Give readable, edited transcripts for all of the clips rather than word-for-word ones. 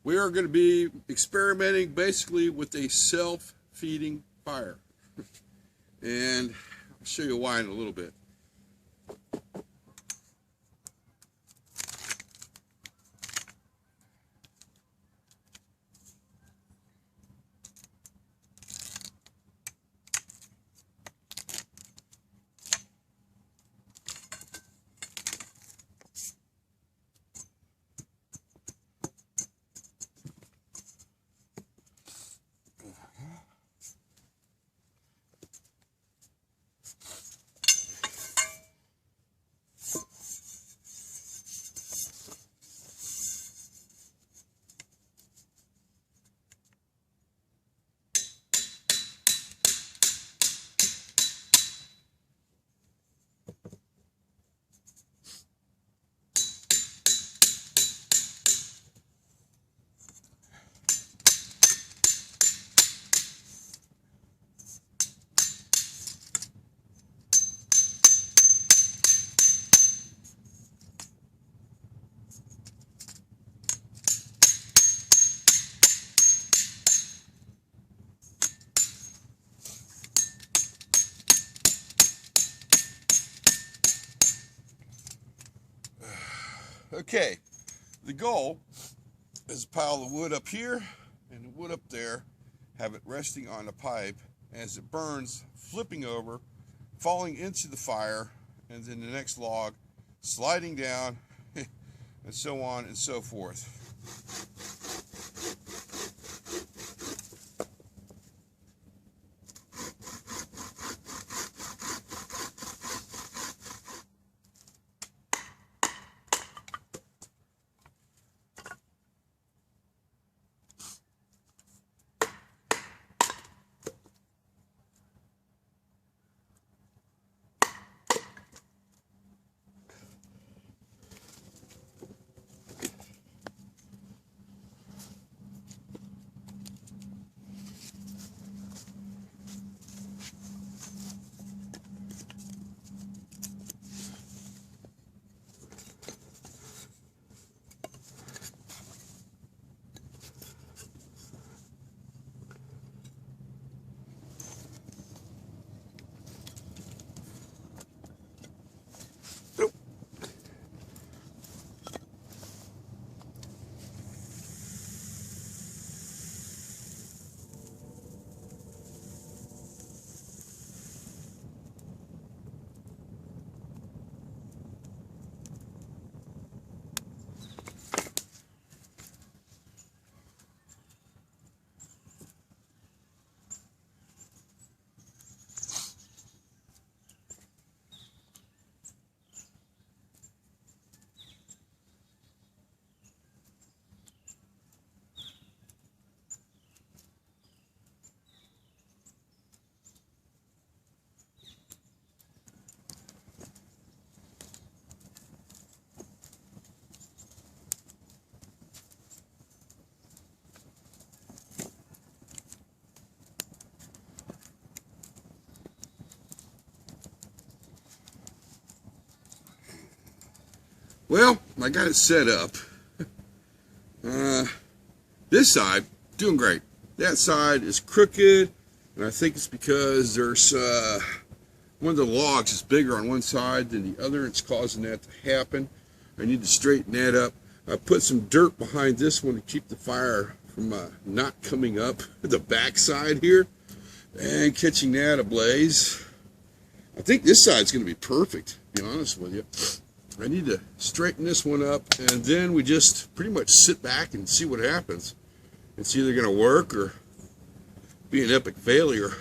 We are going to be experimenting basically with a self-feeding fire. And I'll show you why in a little bit. Okay, the goal is to pile the wood up here and the wood up there, have it resting on the pipe as it burns, flipping over, falling into the fire, and then the next log sliding down, and so on and so forth. Well, I got it set up. This side, doing great. That side is crooked, and I think it's because there's one of the logs is bigger on one side than the other. It's causing that to happen. I need to straighten that up. I put some dirt behind this one to keep the fire from not coming up the back side here and catching that ablaze. I think this side's going to be perfect, to be honest with you. I need to straighten this one up, and then we just pretty much sit back and see what happens. It's either going to work or be an epic failure.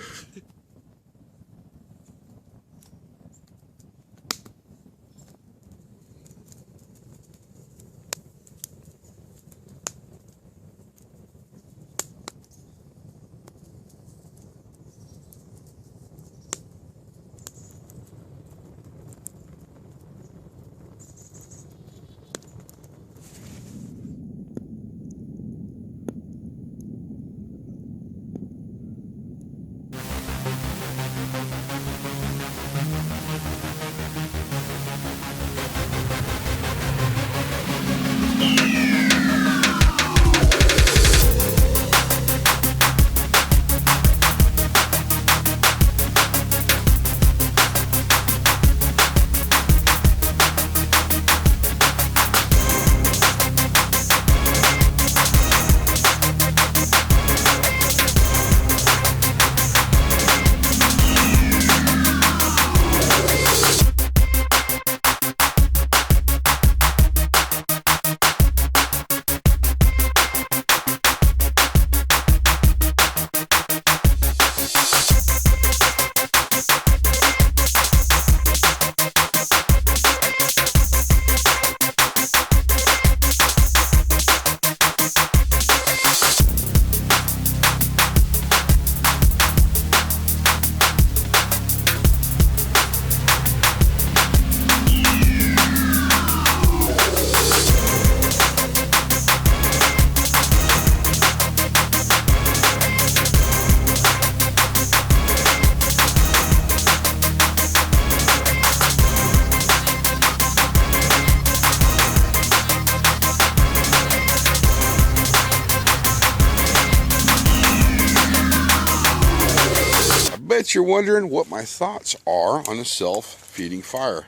bet you're wondering what my thoughts are on a self-feeding fire.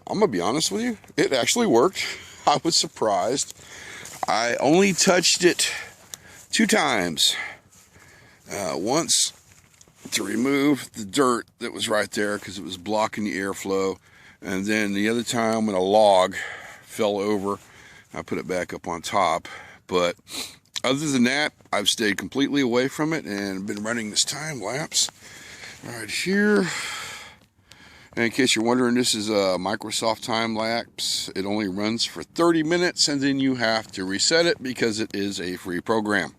I'm going to be honest with you. It actually worked. I was surprised. I only touched it 2 times. Once to remove the dirt that was right there because it was blocking the airflow. And then the other time when a log fell over, I put it back up on top. But other than that, I've stayed completely away from it and been running this time lapse right here. And in case you're wondering, this is a Microsoft time lapse. It only runs for 30 minutes and then you have to reset it because it is a free program.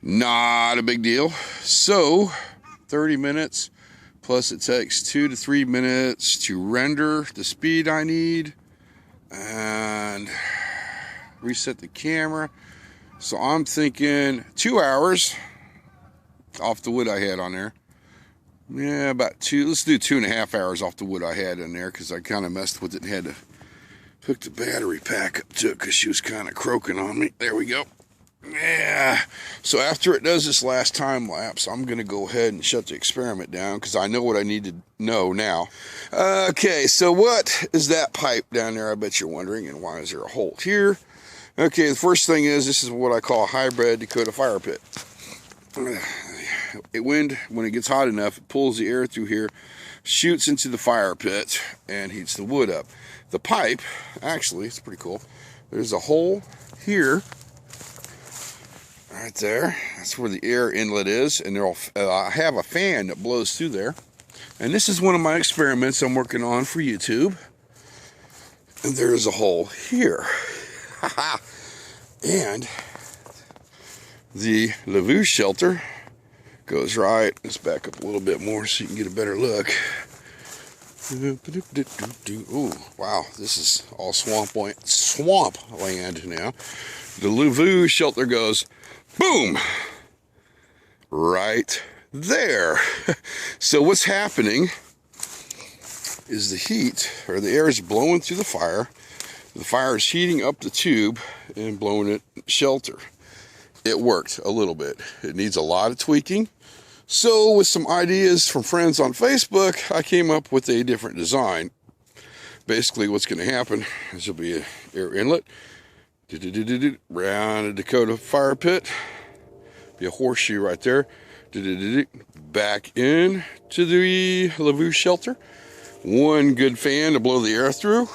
Not a big deal. So 30 minutes plus it takes 2 to 3 minutes to render the speed I need and reset the camera. So I'm thinking 2 hours off the wood I had on there. Yeah, about 2. Let's do 2.5 hours off the wood I had in there because I kind of messed with it and had to hook the battery pack up to it because she was kind of croaking on me. There we go. Yeah. So after it does this last time lapse, I'm going to go ahead and shut the experiment down because I know what I need to know now. Okay, so what is that pipe down there? I bet you're wondering, and why is there a hole here? Okay, the first thing is this is what I call a hybrid Dakota fire pit. Wind, when it gets hot enough, it pulls the air through here, shoots into the fire pit, and heats the wood up. The pipe, actually, it's pretty cool. There's a hole here, right there. That's where the air inlet is, and I have a fan that blows through there. And this is one of my experiments I'm working on for YouTube. And there's a hole here. And the lavush shelter goes right. Let's back up a little bit more so you can get a better look. Ooh, wow, this is all swamp land now. The lavush shelter goes boom right there. So what's happening is the heat, or the air is blowing through the fire. The fire is heating up the tube and blowing it shelter. It worked a little bit. It needs a lot of tweaking. So with some ideas from friends on Facebook, I came up with a different design. Basically what's going to happen is there'll be an air inlet, round a Dakota fire pit, be a horseshoe right there, back in to the lavush shelter, one good fan to blow the air through.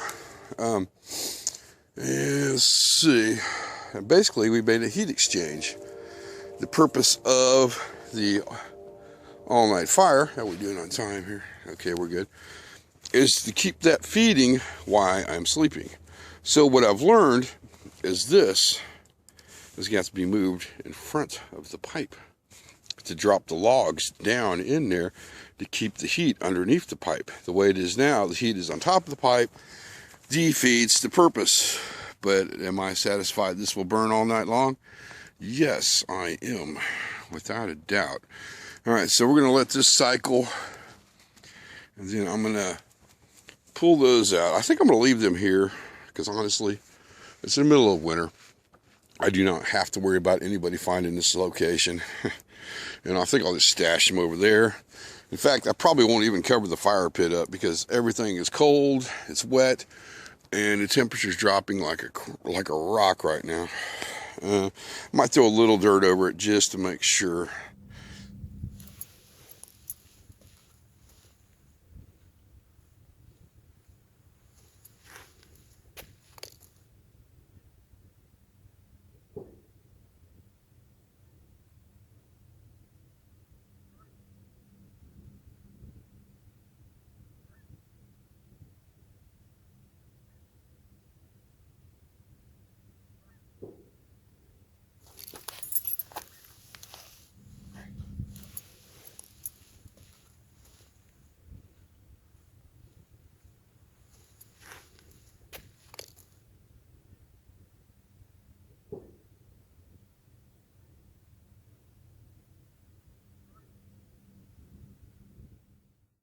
And let's see, and basically we made a heat exchange. The purpose of the all-night fire, how are we doing on time here? Okay, we're good, is to keep that feeding while I'm sleeping. So what I've learned is this is going to have to be moved in front of the pipe to drop the logs down in there to keep the heat underneath the pipe. The way it is now, the heat is on top of the pipe, defeats the purpose. But am I satisfied this will burn all night long? Yes, I am, without a doubt. All right, so we're going to let this cycle, and then I'm going to pull those out. I think I'm going to leave them here because honestly, it's in the middle of winter. I do not have to worry about anybody finding this location. And I think I'll just stash them over there. In fact, I probably won't even cover the fire pit up because everything is cold, it's wet, and the temperature's dropping like a rock right now. Might throw a little dirt over it just to make sure.